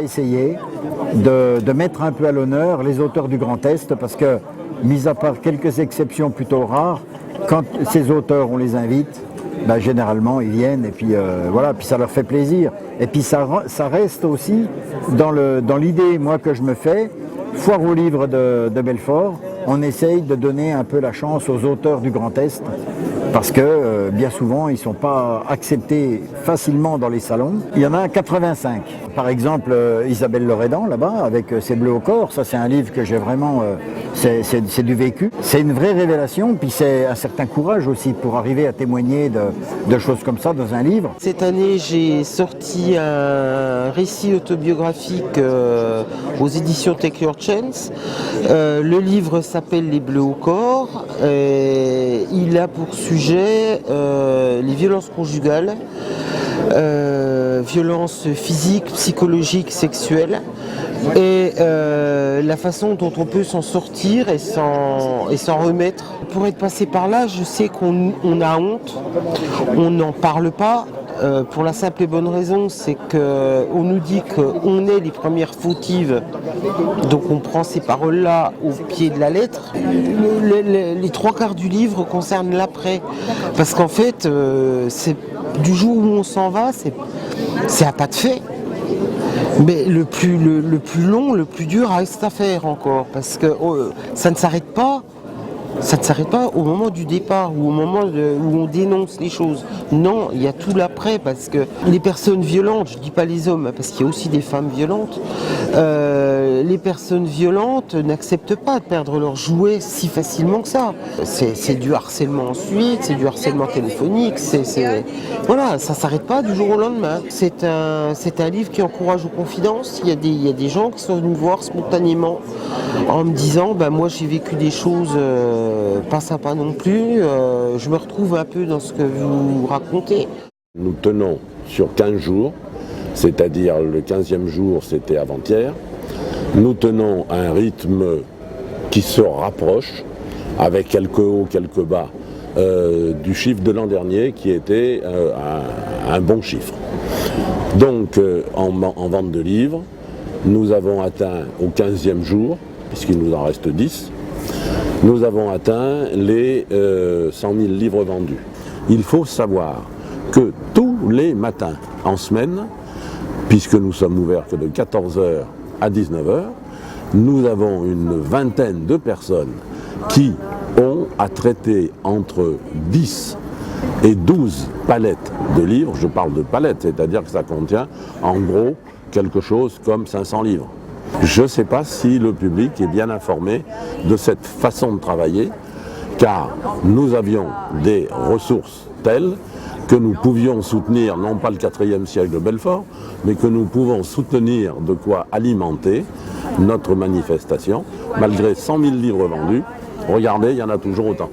essayé de mettre un peu à l'honneur les auteurs du Grand Est, parce que, mis à part quelques exceptions plutôt rares, quand ces auteurs, on les invite, ben, généralement ils viennent et puis voilà, puis ça leur fait plaisir. Et puis ça reste aussi dans l'idée, moi, que je me fais, Foire aux livres de Belfort, on essaye de donner un peu la chance aux auteurs du Grand Est, parce que bien souvent ils ne sont pas acceptés facilement dans les salons. Il y en a 85. Par exemple, Isabelle Loredan, là-bas, avec Ses bleus au corps, ça c'est un livre que j'ai vraiment, c'est du vécu. C'est une vraie révélation, puis c'est un certain courage aussi pour arriver à témoigner de choses comme ça dans un livre. Cette année, j'ai sorti un récit autobiographique aux éditions Take Your Chance. Le livre s'appelle Les bleus au corps. Il a pour sujet les violences conjugales, violences physiques, psychologiques, sexuelles, et la façon dont on peut s'en sortir et s'en remettre. Pour être passé par là, je sais qu'on a honte, on n'en parle pas. Pour la simple et bonne raison, c'est qu'on nous dit qu'on est les premières fautives, donc on prend ces paroles-là au pied de la lettre. Les trois quarts du livre concernent l'après, parce qu'en fait, c'est du jour où on s'en va, c'est à pas de fait. Mais le plus long, le plus dur reste à faire encore, parce que ça ne s'arrête pas. Ça ne s'arrête pas au moment du départ ou au moment où on dénonce les choses. Non, il y a tout l'après, parce que les personnes violentes, je ne dis pas les hommes, parce qu'il y a aussi des femmes violentes, les personnes violentes n'acceptent pas de perdre leur jouet si facilement que ça. C'est du harcèlement ensuite, c'est du harcèlement téléphonique, voilà, ça ne s'arrête pas du jour au lendemain. C'est un livre qui encourage aux confidences. Il y a des gens qui sont venus me voir spontanément en me disant, moi j'ai vécu des choses pas sympa non plus, je me retrouve un peu dans ce que vous racontez. Nous tenons sur 15 jours, c'est-à-dire le 15e jour c'était avant-hier. Nous tenons un rythme qui se rapproche, avec quelques hauts, quelques bas, du chiffre de l'an dernier qui était un bon chiffre. Donc en vente de livres, nous avons atteint au 15e jour, puisqu'il nous en reste 10, nous avons atteint les 100 000 livres vendus. Il faut savoir que tous les matins en semaine, puisque nous sommes ouverts que de 14h à 19h, nous avons une vingtaine de personnes qui ont à traiter entre 10 et 12 palettes de livres. Je parle de palettes, c'est-à-dire que ça contient en gros quelque chose comme 500 livres. Je ne sais pas si le public est bien informé de cette façon de travailler, car nous avions des ressources telles que nous pouvions soutenir, non pas le 4e siècle de Belfort, mais que nous pouvons soutenir de quoi alimenter notre manifestation. Malgré 100 000 livres vendus, regardez, il y en a toujours autant.